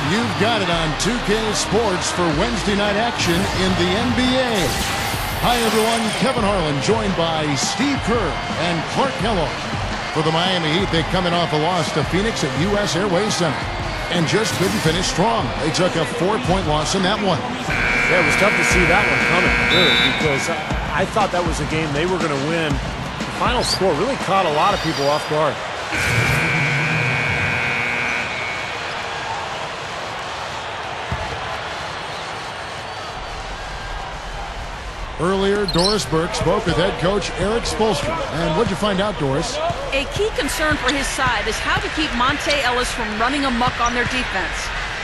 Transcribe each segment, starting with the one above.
You've got it on 2K Sports for Wednesday night action in the NBA. Hi, everyone. Kevin Harlan joined by Steve Kerr and Clark Kellogg. For the Miami Heat, they coming off a loss to Phoenix at U.S. Airways Center and just couldn't finish strong. They took a 4-point loss in that one. Yeah, it was tough to see that one coming, really, because I thought that was a game they were going to win. The final score really caught a lot of people off guard. Earlier, Doris Burke spoke with head coach Eric Spoelstra. And what'd you find out, Doris? A key concern for his side is how to keep Monte Ellis from running amok on their defense.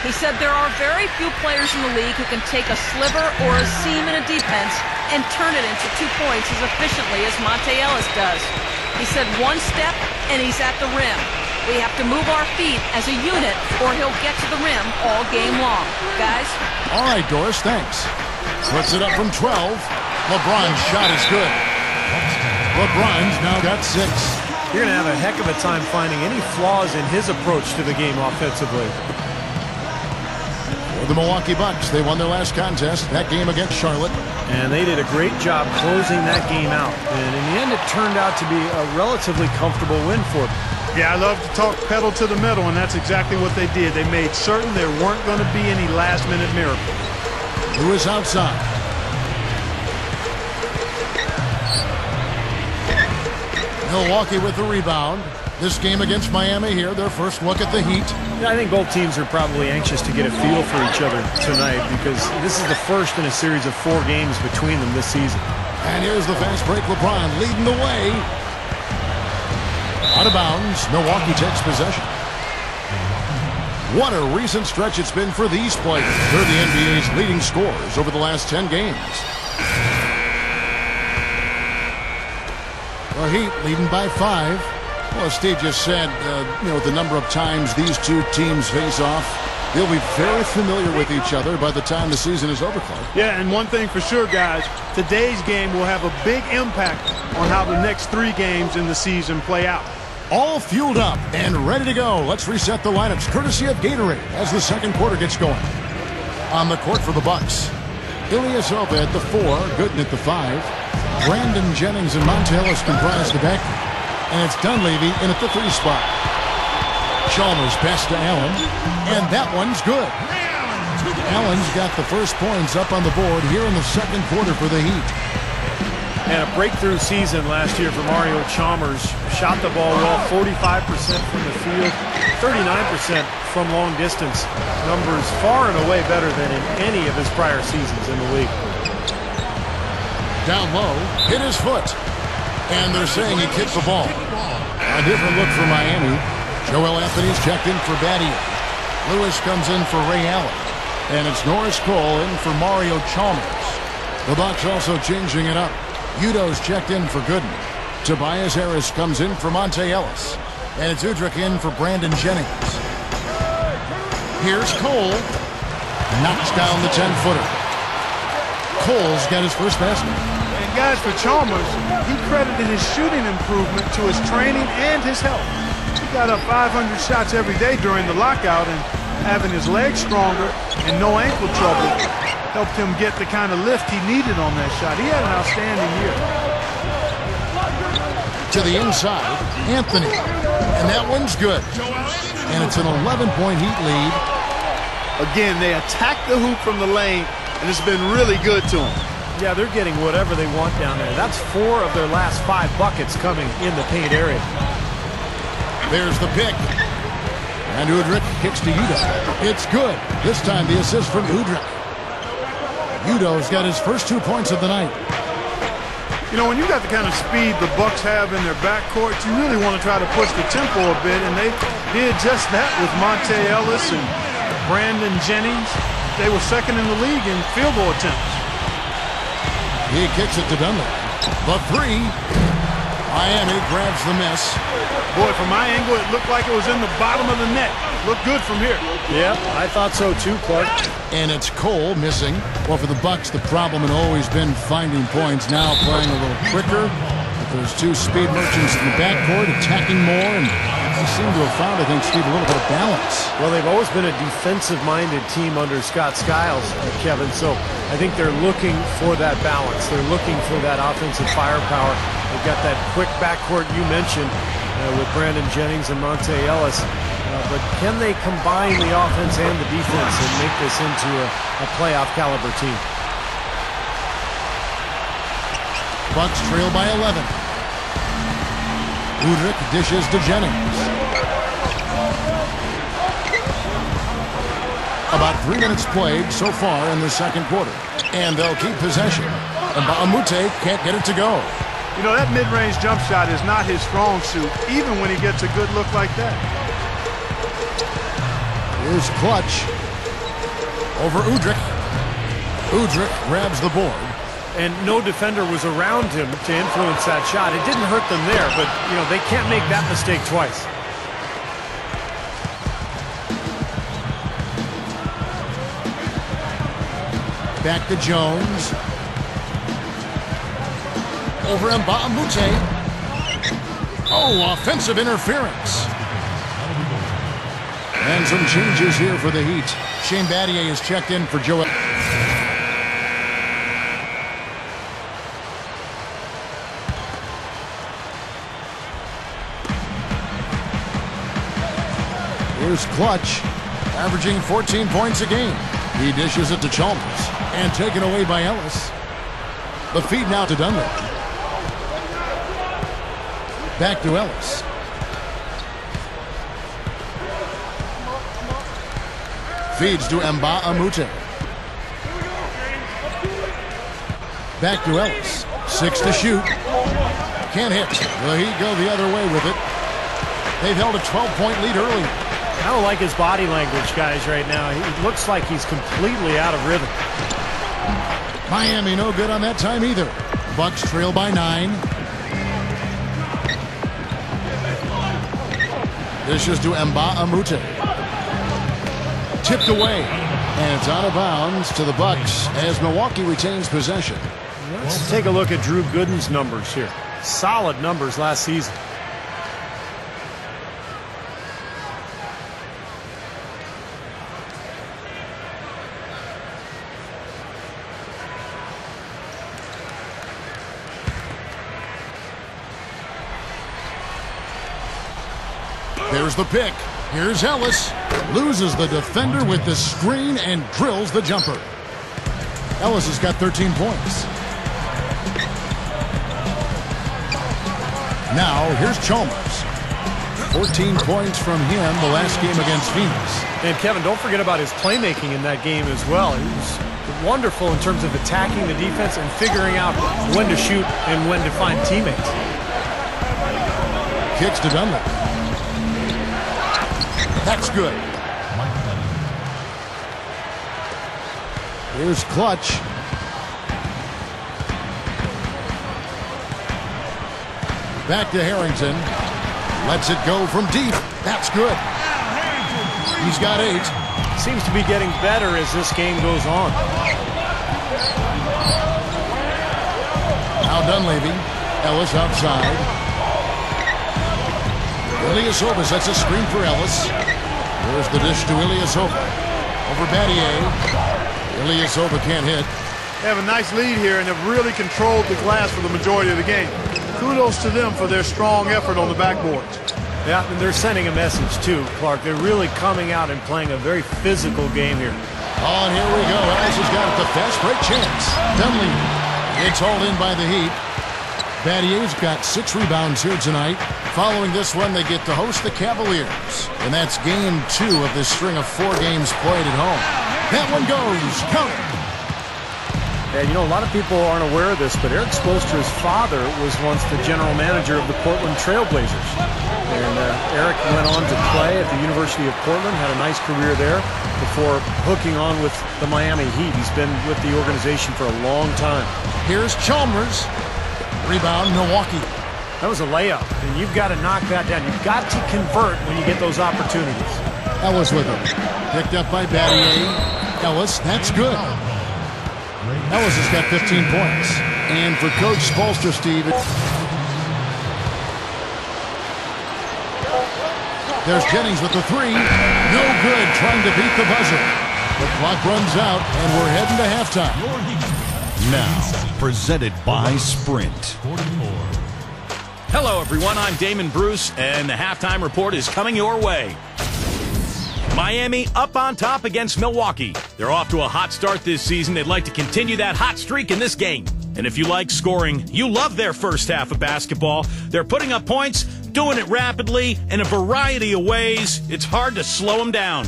He said there are very few players in the league who can take a sliver or a seam in a defense and turn it into 2 points as efficiently as Monte Ellis does. He said one step and he's at the rim. We have to move our feet as a unit or he'll get to the rim all game long. Guys? All right, Doris, thanks. Puts it up from 12. LeBron's shot is good. LeBron's now got 6. You're going to have a heck of a time finding any flaws in his approach to the game offensively. For the Milwaukee Bucks, they won their last contest, that game against Charlotte. And they did a great job closing that game out. And in the end, it turned out to be a relatively comfortable win for them. Yeah, I love to talk pedal to the metal, and that's exactly what they did. They made certain there weren't going to be any last-minute miracles. Lewis outside. Milwaukee with the rebound. This game against Miami here, their first look at the Heat. Yeah, I think both teams are probably anxious to get a feel for each other tonight because this is the first in a series of 4 games between them this season. And here's the fast break. LeBron leading the way. Out of bounds. Milwaukee takes possession. What a recent stretch it's been for these players. They're the NBA's leading scorers over the last 10 games. The Heat leading by 5. Well, as Steve just said, the number of times these two teams face off, they'll be very familiar with each other by the time the season is over, Clark. Yeah, and one thing for sure, guys, today's game will have a big impact on how the next 3 games in the season play out. All fueled up and ready to go. Let's reset the lineups courtesy of Gatorade as the second quarter gets going. On the court for the Bucks, Ilyasova at the 4, Gooden at the 5. Brandon Jennings and Monte Ellis comprise the backcourt. And it's Dunleavy in at the 3 spot. Chalmers pass to Allen. And that one's good. Allen's got the first points up on the board here in the second quarter for the Heat. And a breakthrough season last year for Mario Chalmers. Shot the ball well, 45% from the field, 39% from long distance. Numbers far and away better than in any of his prior seasons in the league. Down low, hit his foot. And they're saying he kicked the ball. A different look for Miami. Joel Anthony's checked in for Battier. Lewis comes in for Ray Allen. And it's Norris Cole in for Mario Chalmers. The Bucks also changing it up. Udo's checked in for Gooden. Tobias Harris comes in for Monte Ellis. And it's Udrich in for Brandon Jennings. Here's Cole. Knocks down the 10-footer. Cole's got his first basket. And guys, for Chalmers, he credited his shooting improvement to his training and his health. He got up 500 shots every day during the lockout, and having his legs stronger and no ankle trouble helped him get the kind of lift he needed on that shot. He had an outstanding year. To the inside, Anthony. And that one's good. And it's an 11-point Heat lead. Again, they attack the hoop from the lane, and it's been really good to them. Yeah, they're getting whatever they want down there. That's 4 of their last 5 buckets coming in the paint area. There's the pick. And Udrich kicks to Udo. It's good. This time the assist from Udrich. Udo's got his first 2 points of the night. You know, when you got the kind of speed the Bucks have in their backcourt, you really want to try to push the tempo a bit, and they did just that with Monte Ellis and Brandon Jennings. They were second in the league in field goal attempts. He kicks it to Dunlap. The 3. Miami grabs the miss. Boy, from my angle, it looked like it was in the bottom of the net. Looked good from here. Yeah, I thought so too, Clark. And it's Cole missing. Well, for the Bucks, the problem had always been finding points. Now playing a little quicker. But there's 2 speed merchants in the backcourt attacking more, and They seem to have found, I think, Steve, a little bit of balance. Well, they've always been a defensive-minded team under Scott Skiles, Kevin, so I think they're looking for that balance. They're looking for that offensive firepower. They've got that quick backcourt you mentioned with Brandon Jennings and Monte Ellis. But can they combine the offense and the defense and make this into a playoff caliber team? Bucks trail by 11. Udrich dishes to Jennings. About 3 minutes played so far in the second quarter. And they'll keep possession. And Baamute can't get it to go. You know, that mid-range jump shot is not his strong suit, even when he gets a good look like that. Here's Clutch over Udrich. Udrich grabs the board. And no defender was around him to influence that shot. It didn't hurt them there, but, you know, they can't make that mistake twice. Back to Jones. Over Baamute. Oh, offensive interference. And some changes here for the Heat. Shane Battier is checked in for Joel. Here's Clutch, averaging 14 points a game. He dishes it to Chalmers, and taken away by Ellis. The feed now to Dunleavy. Back to Ellis. Feeds to Baamute. Back to Ellis. 6 to shoot. Can't hit. Will he go the other way with it? They've held a 12-point lead early. I don't like his body language, guys, right now. He looks like he's completely out of rhythm. Miami no good on that time either. Bucks trail by 9. Dishes to Baamute. Tipped away. And it's out of bounds to the Bucks as Milwaukee retains possession. Let's take a look at Drew Gooden's numbers here. Solid numbers last season. There's the pick. Here's Ellis. Loses the defender with the screen and drills the jumper. Ellis has got 13 points. Now, here's Chalmers. 14 points from him the last game against Phoenix. And Kevin, don't forget about his playmaking in that game as well. He was wonderful in terms of attacking the defense and figuring out when to shoot and when to find teammates. Kicks to Dunlap. That's good. Here's Clutch. Back to Harrington. Lets it go from deep. That's good. He's got 8. Seems to be getting better as this game goes on. Now Dunleavy. Ellis outside. Ilyasova sets a screen for Ellis. There's the dish to Ilyasova. Over Battier. Ilyasova can't hit. They have a nice lead here and have really controlled the glass for the majority of the game. Kudos to them for their strong effort on the backboard. Yeah, and they're sending a message too, Clark. They're really coming out and playing a very physical game here. Oh, and here we go. Ellis has got it. The fast break chance. Dunleavy. It's hauled in by the Heat. Battier's got 6 rebounds here tonight. Following this one, they get to host the Cavaliers. And that's game 2 of this string of 4 games played at home. That one goes. Count it. And you know, a lot of people aren't aware of this, but Eric Spoelstra's father was once the general manager of the Portland Trail Blazers. And Eric went on to play at the University of Portland, had a nice career there before hooking on with the Miami Heat. He's been with the organization for a long time. Here's Chalmers. Rebound, Milwaukee. That was a layup, and you've got to knock that down. You've got to convert when you get those opportunities. Ellis with him. Picked up by Battier. Ellis, that's good. Ellis has got 15 points. And for Coach Spoelstra, Steve, There's Jennings with the three. No good, trying to beat the buzzer. The clock runs out, and we're heading to halftime. Now, presented by Sprint. Hello, everyone. I'm Damon Bruce, and the halftime report is coming your way. Miami up on top against Milwaukee. They're off to a hot start this season. They'd like to continue that hot streak in this game. And if you like scoring, you love their first half of basketball. They're putting up points, doing it rapidly, in a variety of ways. It's hard to slow them down.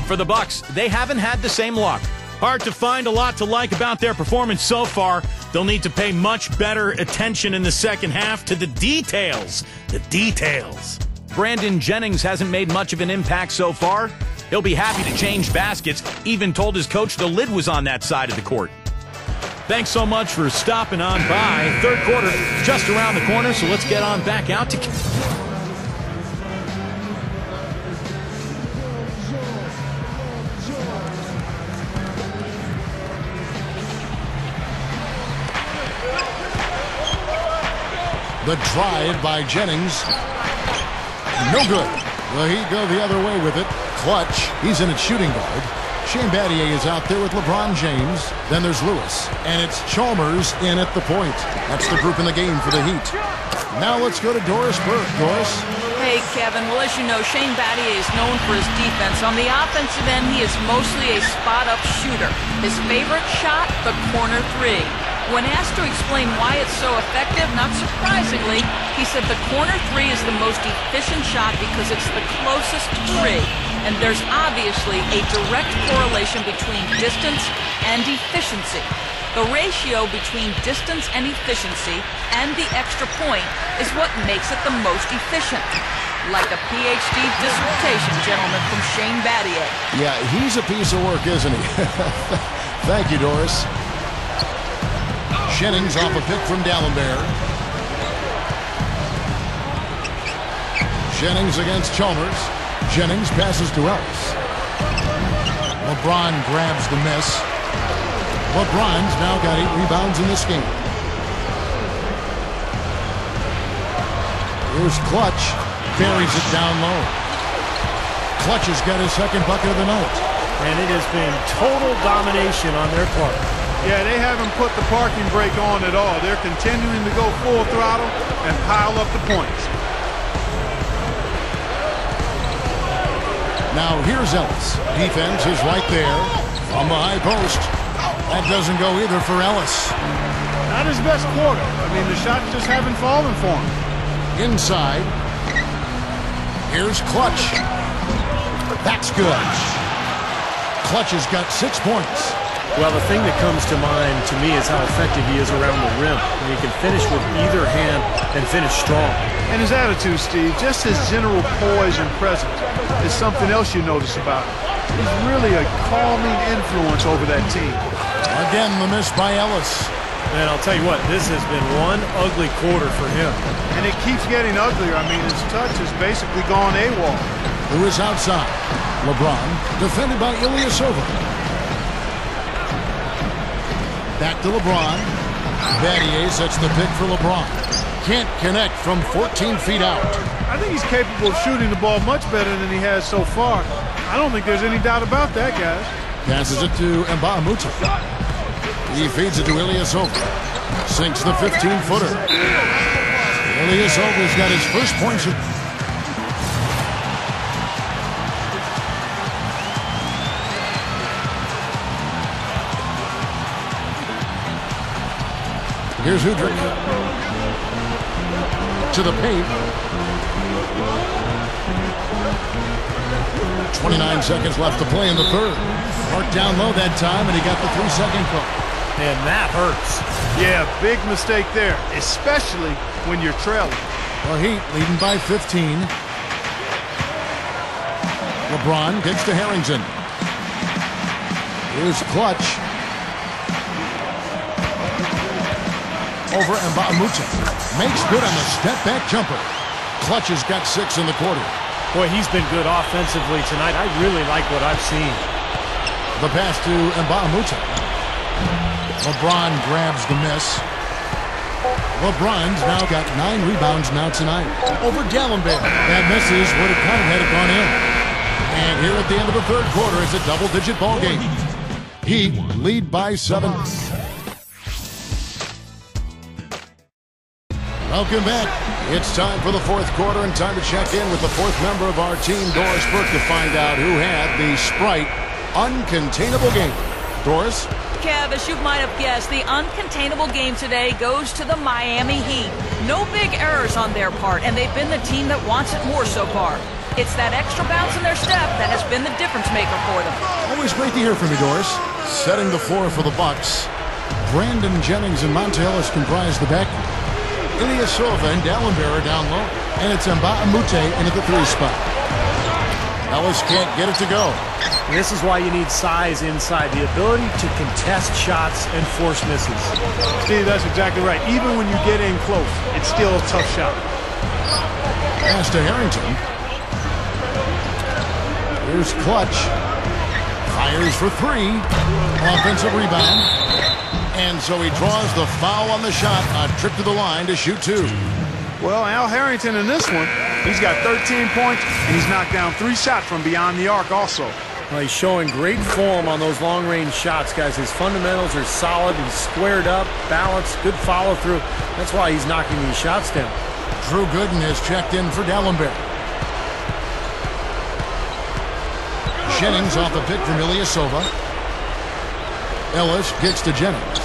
For the Bucks, they haven't had the same luck. Hard to find a lot to like about their performance so far. They'll need to pay much better attention in the second half to the details. The details. Brandon Jennings hasn't made much of an impact so far. He'll be happy to change baskets, even told his coach the lid was on that side of the court. Thanks so much for stopping on by. Third quarter just around the corner, so let's get on back out to... The drive by Jennings. No good. Well, he'd go the other way with it. Clutch. He's in at shooting guard. Shane Battier is out there with LeBron James. Then there's Lewis. And it's Chalmers in at the point. That's the group in the game for the Heat. Now let's go to Doris Burke. Doris? Hey, Kevin. Well, as you know, Shane Battier is known for his defense. On the offensive end, he is mostly a spot-up shooter. His favorite shot, the corner three. When asked to explain why it's so effective, not surprisingly, he said the corner three is the most efficient shot because it's the closest three. And there's obviously a direct correlation between distance and efficiency. The ratio between distance and efficiency and the extra point is what makes it the most efficient. Like a PhD dissertation, gentlemen, from Shane Battier. Yeah, he's a piece of work, isn't he? Thank you, Doris. Jennings off a pick from D'Alembert. Jennings against Chalmers. Jennings passes to Ellis. LeBron grabs the miss. LeBron's now got 8 rebounds in this game. Here's Clutch. Buries it down low. Clutch has got his second bucket of the night. And it has been total domination on their part. Yeah, they haven't put the parking brake on at all. They're continuing to go full throttle and pile up the points. Now here's Ellis. Defense is right there on the high post. That doesn't go either for Ellis. Not his best quarter. I mean, the shots just haven't fallen for him. Inside. Here's Clutch. That's good. Clutch has got 6 points. Well, the thing that comes to mind to me is how effective he is around the rim. And he can finish with either hand and finish strong. And his attitude, Steve, just his general poise and presence is something else you notice about him. He's really a calming influence over that team. Again, the miss by Ellis. And I'll tell you what, this has been one ugly quarter for him. And it keeps getting uglier. I mean, his touch has basically gone AWOL. Who is outside? LeBron, defended by Ilyasova. Back to LeBron. Battier sets the pick for LeBron. Can't connect from 14 feet out. I think he's capable of shooting the ball much better than he has so far. I don't think there's any doubt about that, guys. Passes it to Mbah-a-Moute. He feeds it to Ilyasova. Sinks the 15-footer. Ilyasova's got his first points. Here's Udrich. To the paint. 29 seconds left to play in the third. Marked down low that time, and he got the 3-second call. And that hurts. Yeah, big mistake there, especially when you're trailing. The Heat leading by 15. LeBron gets to Harrington. Here's Clutch. Over Mbah-a-Moute. Makes good on the step-back jumper. Clutch has got 6 in the quarter. Boy, he's been good offensively tonight. I really like what I've seen. The pass to Mbah-a-Moute. LeBron grabs the miss. LeBron's now got 9 rebounds now tonight over Dallenberg. That misses, would have kind of had it gone in. And here at the end of the third quarter, it's a double-digit ball game. Heat lead by 7. Welcome back. It's time for the fourth quarter and time to check in with the fourth member of our team, Doris Burke, to find out who had the Sprite uncontainable game. Doris? Kev, as you might have guessed, the uncontainable game today goes to the Miami Heat. No big errors on their part, and they've been the team that wants it more so far. It's that extra bounce in their step that has been the difference maker for them. Always great to hear from you, Doris. Setting the floor for the Bucks. Brandon Jennings and Monte Ellis comprise the backcourt. Ilyasova and Dallenberg are down low, and it's Mbamute into the 3 spot. Ellis can't get it to go. This is why you need size inside, the ability to contest shots and force misses. Steve, that's exactly right. Even when you get in close, it's still a tough shot. Pass to Harrington. Here's Clutch. Fires for 3. Offensive rebound. And so he draws the foul on the shot. A trip to the line to shoot 2. Well, Al Harrington in this one, he's got 13 points, and he's knocked down 3 shots from beyond the arc also. Well, he's showing great form on those long-range shots, guys. His fundamentals are solid. He's squared up, balanced, good follow-through. That's why he's knocking these shots down. Drew Gooden has checked in for Dallenberg. Jennings off the pick from Ilyasova. Ellis gets to Jennings.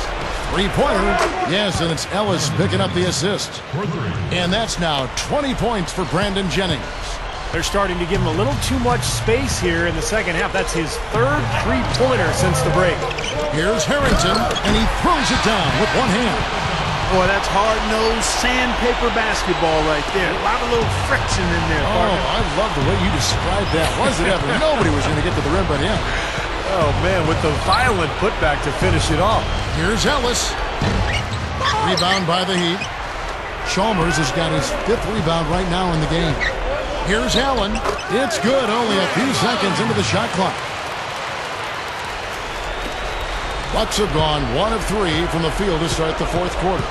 3-pointer. Yes, and it's Ellis picking up the assist. And that's now 20 points for Brandon Jennings. They're starting to give him a little too much space here in the second half. That's his 3rd 3-pointer since the break. Here's Harrington, and he throws it down with one hand. Boy, that's hard-nosed sandpaper basketball right there. A lot of little friction in there. Oh, I love the way you described that. Was it ever? Nobody was going to get to the rim but him. Oh, man, with the violent putback to finish it off. Here's Ellis. Rebound by the Heat. Chalmers has got his 5th rebound right now in the game. Here's Allen. It's good. Only a few seconds into the shot clock. Bucks have gone 1 of 3 from the field to start the fourth quarter.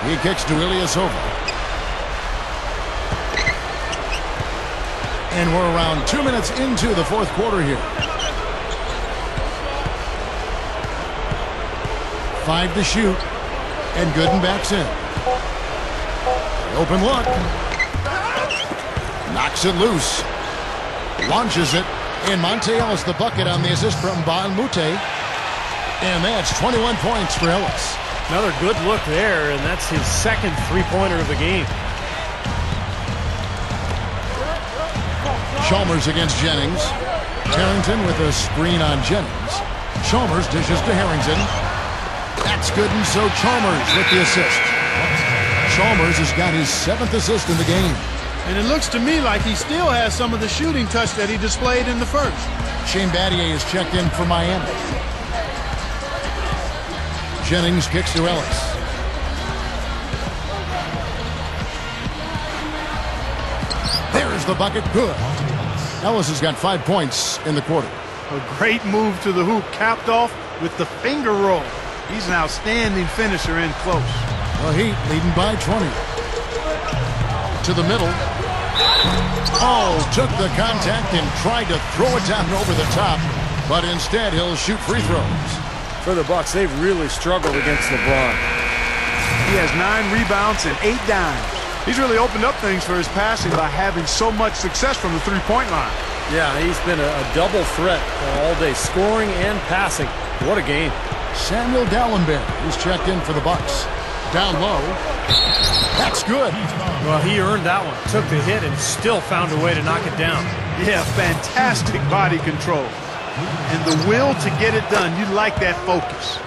He kicks to Ilyasova. And we're around 2 minutes into the fourth quarter here. 5 to shoot. And Gooden backs in. Open look. Knocks it loose. Launches it. And Monte Ellis the bucket on the assist from Mbamute. And that's 21 points for Ellis. Another good look there, and that's his 2nd 3-pointer of the game. Chalmers against Jennings. Harrington with a screen on Jennings. Chalmers dishes to Harrington. That's good, and so Chalmers with the assist. Chalmers has got his 7th assist in the game. And it looks to me like he still has some of the shooting touch that he displayed in the first. Shane Battier is checked in for Miami. Jennings kicks to Ellis. There's the bucket. Good. Ellis has got 5 points in the quarter. A great move to the hoop, capped off with the finger roll. He's an outstanding finisher in close. The Heat leading by 20. To the middle. Oh, took the contact and tried to throw it down over the top, but instead he'll shoot free throws. For the Bucks, they've really struggled against LeBron. He has 9 rebounds and 8 dimes. He's really opened up things for his passing by having so much success from the 3-point line. Yeah, he's been a double threat all day, scoring and passing. What a game. Samuel Dallenberg is checked in for the Bucks. Down low. That's good. Well, he earned that one. Took the hit and still found a way to knock it down. Yeah, fantastic body control. And the will to get it done. You like that focus.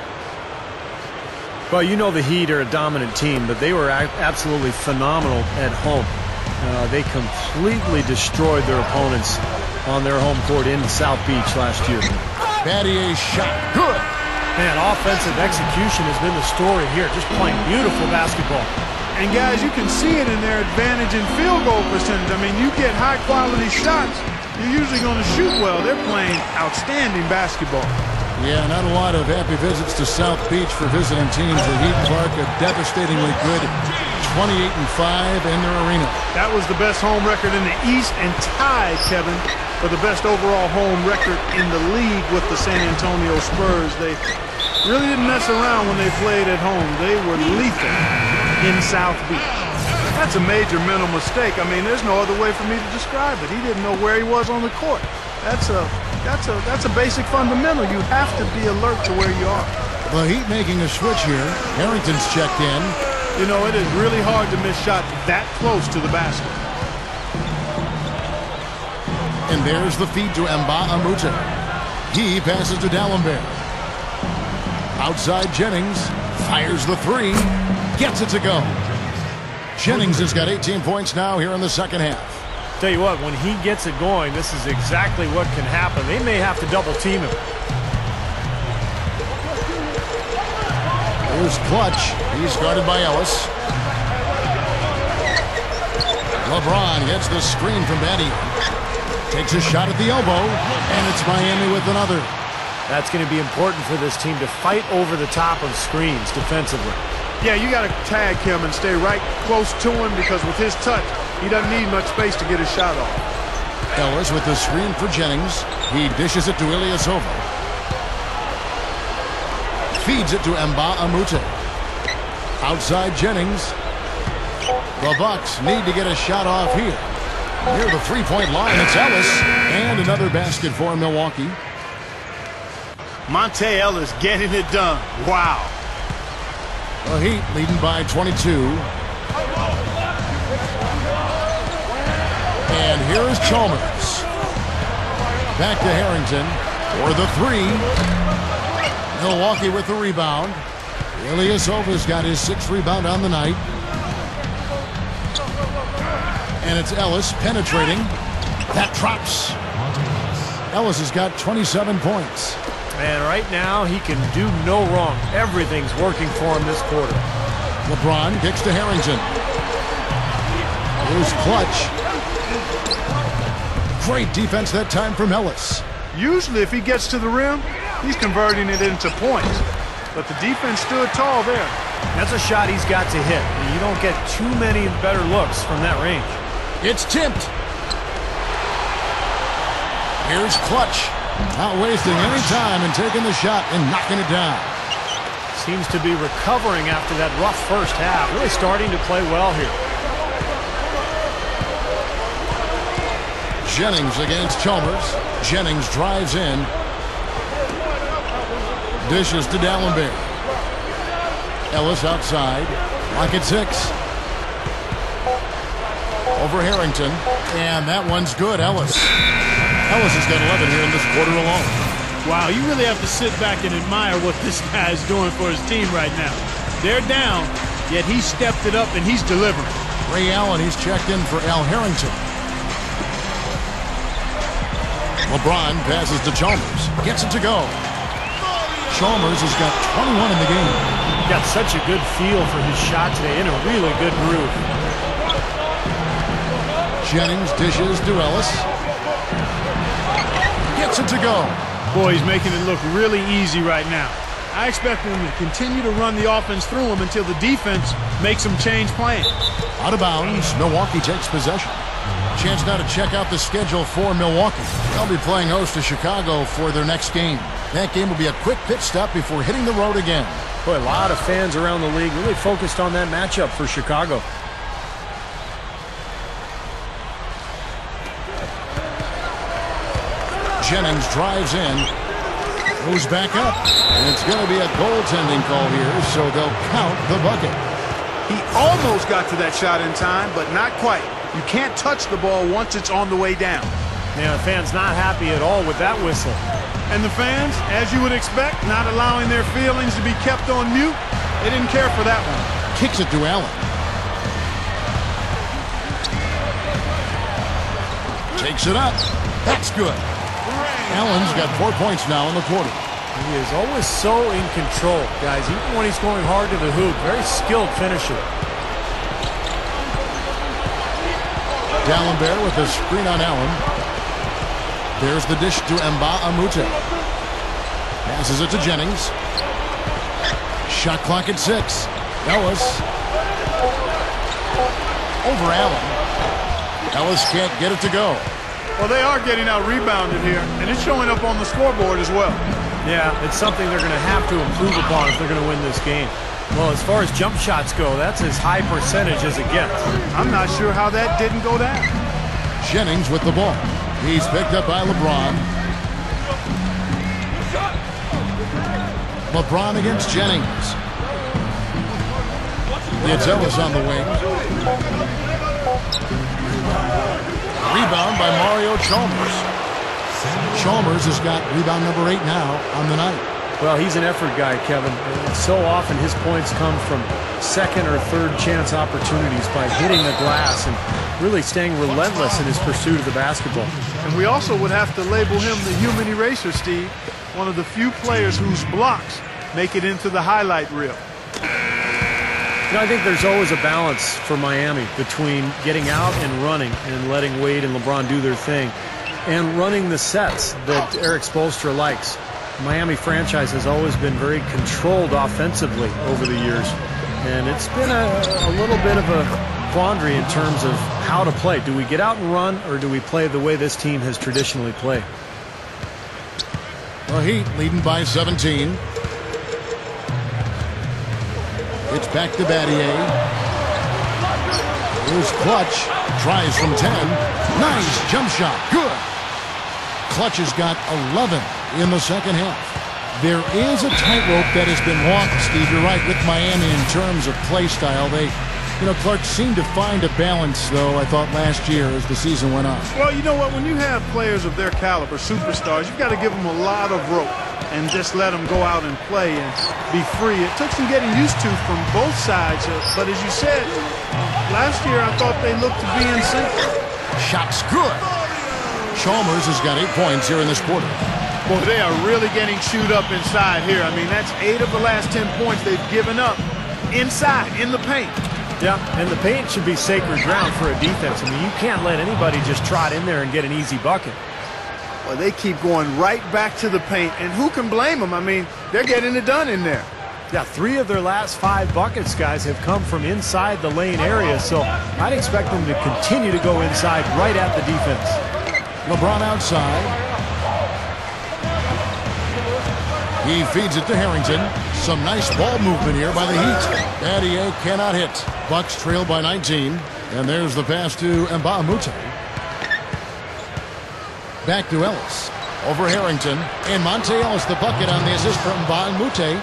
Well, you know the Heat are a dominant team, but they were absolutely phenomenal at home. They completely destroyed their opponents on their home court in South Beach last year. Battier's shot. Good. Man, offensive execution has been the story here. Just playing beautiful basketball. And guys, you can see it in their advantage in field goal percentage. I mean, you get high-quality shots, you're usually going to shoot well. They're playing outstanding basketball. Yeah, not a lot of happy visits to South Beach for visiting teams. The Heat Clark, a devastatingly good 28-5 in their arena. That was the best home record in the East and tied, Kevin, for the best overall home record in the league with the San Antonio Spurs. They really didn't mess around when they played at home. They were lethal in South Beach. That's a major mental mistake. I mean, there's no other way for me to describe it. He didn't know where he was on the court. That's a basic fundamental. You have to be alert to where you are. The Heat making a switch here. Harrington's checked in. You know, it is really hard to miss shots that close to the basket. And there's the feed to Mba Amute. He passes to D'Alembert. Outside Jennings. Fires the three. Gets it to go. Jennings has got 18 points now here in the second half. Tell you what, when he gets it going, this is exactly what can happen. They may have to double team him. Here's Clutch. He's guarded by Ellis. LeBron gets the screen from Batty. Takes a shot at the elbow, and it's Miami with another. That's going to be important for this team to fight over the top of screens defensively. Yeah, you got to tag him and stay right close to him because with his touch, he doesn't need much space to get his shot off. Ellis with the screen for Jennings. He dishes it to Ilyasova. Feeds it to Mba Amute. Outside Jennings. The Bucks need to get a shot off here. Near the three-point line, it's Ellis. And another basket for Milwaukee. Monte Ellis getting it done. Wow. The Heat leading by 22. And here is Chalmers. Back to Harrington for the three. Milwaukee with the rebound. Ilyasova's got his sixth rebound on the night. And it's Ellis penetrating. That drops. Ellis has got 27 points. And right now, he can do no wrong. Everything's working for him this quarter. LeBron kicks to Harrington. Here's Clutch. Great defense that time from Ellis. Usually, if he gets to the rim, he's converting it into points. But the defense stood tall there. That's a shot he's got to hit. You don't get too many better looks from that range. It's tipped. Here's Clutch. Not wasting any time and taking the shot and knocking it down. Seems to be recovering after that rough first half. Really starting to play well here. Jennings against Chalmers. Jennings drives in. Dishes to D'Alembert. Ellis outside. Lock at 6. Over Harrington. And that one's good. Ellis has got 11 here in this quarter alone. Wow, you really have to sit back and admire what this guy is doing for his team right now. They're down, yet he stepped it up and he's delivering. Ray Allen, he's checked in for Al Harrington. LeBron passes to Chalmers. Gets it to go. Chalmers has got 21 in the game. Got such a good feel for his shot today, in a really good groove. Jennings dishes to Ellis. Gets it to go. Boy, he's making it look really easy right now. I expect them to continue to run the offense through him until the defense makes them change plans. Out of bounds, Milwaukee takes possession. Chance now to check out the schedule for Milwaukee. They'll be playing host to Chicago for their next game. That game will be a quick pit stop before hitting the road again. Boy, a lot of fans around the league really focused on that matchup for Chicago. Jennings drives in, goes back up, and it's going to be a goaltending call here, so they'll count the bucket. He almost got to that shot in time, but not quite. You can't touch the ball once it's on the way down. Yeah, the fans not happy at all with that whistle. And the fans, as you would expect, not allowing their feelings to be kept on mute. They didn't care for that one. Kicks it to Allen. Takes it up. That's good. Allen's got 4 points now in the quarter. He is always so in control, guys. Even when he's going hard to the hoop, very skilled finisher. D'Alembert with the screen on Allen. There's the dish to Mba Amute. Passes it to Jennings. Shot clock at 6. Ellis. Over Allen. Ellis can't get it to go. Well, they are getting out rebounded here, and it's showing up on the scoreboard as well. Yeah, it's something they're going to have to improve upon if they're going to win this game. Well, as far as jump shots go, that's as high percentage as it gets. I'm not sure how that didn't go down. Jennings with the ball. He's picked up by LeBron. LeBron against Jennings. It's Ellis on the wing. Rebound by Mario Chalmers. Chalmers has got rebound number 8 now on the night. Well, he's an effort guy, Kevin. So often his points come from second or third chance opportunities by hitting the glass and really staying relentless in his pursuit of the basketball. And we also would have to label him the human eraser, Steve. One of the few players whose blocks make it into the highlight reel. You know, I think there's always a balance for Miami between getting out and running and letting Wade and LeBron do their thing and running the sets that Eric Spoelstra likes. The Miami franchise has always been very controlled offensively over the years, and it's been a little bit of a quandary in terms of how to play. Do we get out and run, or do we play the way this team has traditionally played? The Heat leading by 17. It's back to Battier. Here's Clutch. Tries from 10. Nice jump shot. Good. Clutch has got 11 in the second half. There is a tightrope that has been walked, Steve. You're right, with Miami in terms of play style. Clark seemed to find a balance, though, I thought, last year as the season went on. Well, you know what? When you have players of their caliber, superstars, you've got to give them a lot of rope and just let them go out and play and be free. It took some getting used to from both sides, but as you said, last year I thought they looked to be in sync. Shot's good. Chalmers has got 8 points here in this quarter. Well, they are really getting chewed up inside here. I mean, that's 8 of the last 10 points they've given up inside, in the paint. Yeah, and the paint should be sacred ground for a defense. I mean, you can't let anybody just trot in there and get an easy bucket. Well, they keep going right back to the paint, and who can blame them? I mean, they're getting it done in there. Yeah, 3 of their last 5 buckets, guys, have come from inside the lane area, so I'd expect them to continue to go inside right at the defense. LeBron outside. He feeds it to Harrington. Some nice ball movement here by the Heat. Battier cannot hit. Bucks trail by 19. And there's the pass to Mbamute. Back to Ellis. Over Harrington. And Monte Ellis the bucket on the assist from Mbamute.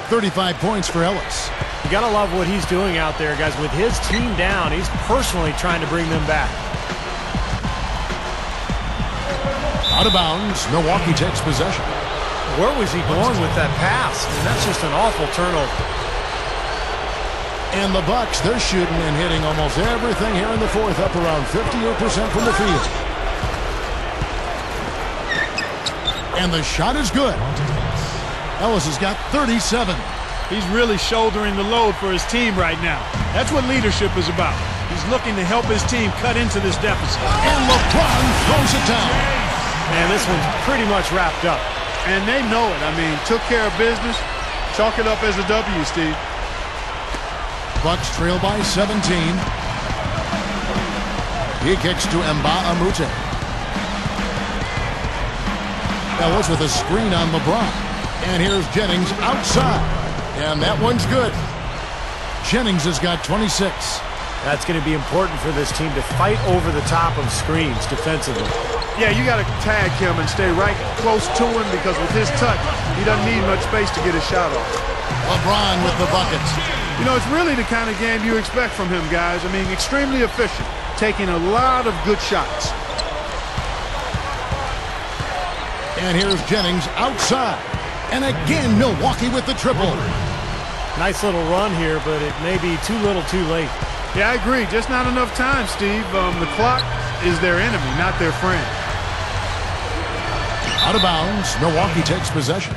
35 points for Ellis. You got to love what he's doing out there, guys. With his team down, he's personally trying to bring them back. Out of bounds. Milwaukee takes possession. Where was he going with that pass? I mean, that's just an awful turnover. And the Bucks, they're shooting and hitting almost everything here in the fourth, up around 58% from the field. And the shot is good. Ellis has got 37. He's really shouldering the load for his team right now. That's what leadership is about. He's looking to help his team cut into this deficit. And LeBron throws it down. And this one's pretty much wrapped up. And they know it. I mean, took care of business. Chalk it up as a W, Steve. Bucks trail by 17. He kicks to Mbamute. Ellis with a screen on LeBron. And here's Jennings outside. And that one's good. Jennings has got 26. That's going to be important for this team to fight over the top of screens defensively. Yeah, you got to tag him and stay right close to him because with his touch, he doesn't need much space to get his shot off. LeBron with the buckets. You know, it's really the kind of game you expect from him, guys. I mean, extremely efficient, taking a lot of good shots. And here's Jennings outside. And again, Milwaukee with the triple. Nice little run here, but it may be too little too late. Yeah, I agree. Just not enough time, Steve. The clock is their enemy, not their friend. Out of bounds. Milwaukee takes possession.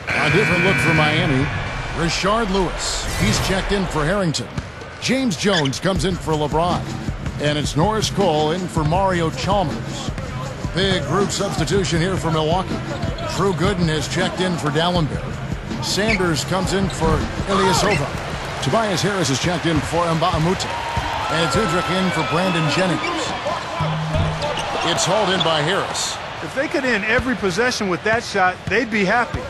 A different look for Miami. Rashard Lewis. He's checked in for Harrington. James Jones comes in for LeBron. And it's Norris Cole in for Mario Chalmers. Big group substitution here for Milwaukee. Drew Gooden has checked in for Dallenberg. Sanders comes in for Ilyasova. Tobias Harris has checked in for Mba'amute. And Udrich in for Brandon Jennings. It's hauled in by Harris. If they could end every possession with that shot, they'd be happy.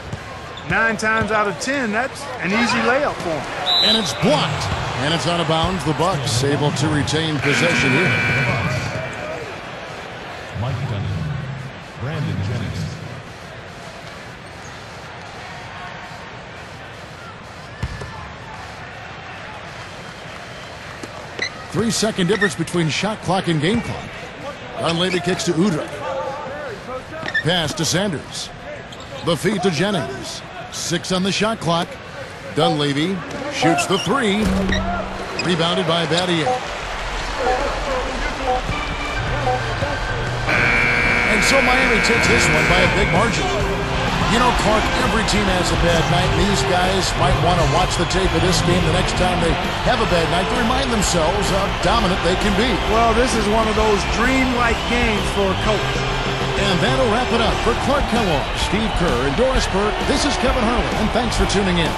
9 times out of 10, that's an easy layup for them. And it's blocked. And it's out of bounds. The Bucks able to retain possession here. Mike Dunn, Brandon Jennings. Three-second difference between shot clock and game clock. Dunleavy kicks to Udrich. Pass to Sanders. The feed to Jennings. 6 on the shot clock. Dunleavy shoots the 3. Rebounded by Battier. And so Miami takes this one by a big margin. You know, Clark, every team has a bad night. These guys might want to watch the tape of this game the next time they have a bad night to remind themselves how dominant they can be. Well, this is one of those dream-like games for a coach. And that'll wrap it up for Clark Kellogg, Steve Kerr, and Doris Burke. This is Kevin Harlan, and thanks for tuning in.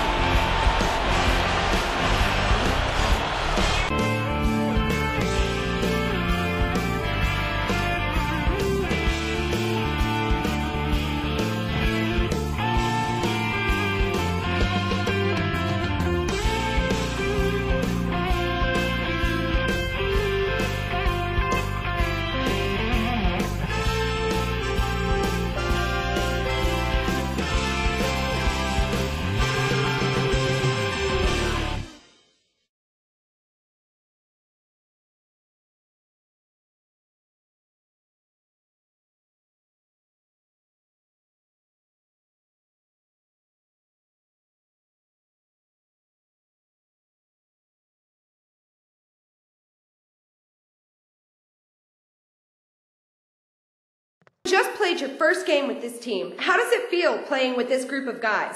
You just played your first game with this team. How does it feel playing with this group of guys?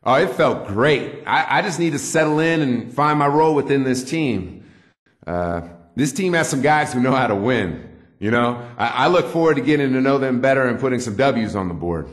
Oh, it felt great. I just need to settle in and find my role within this team. This team has some guys who know how to win. You know, I look forward to getting to know them better and putting some W's on the board.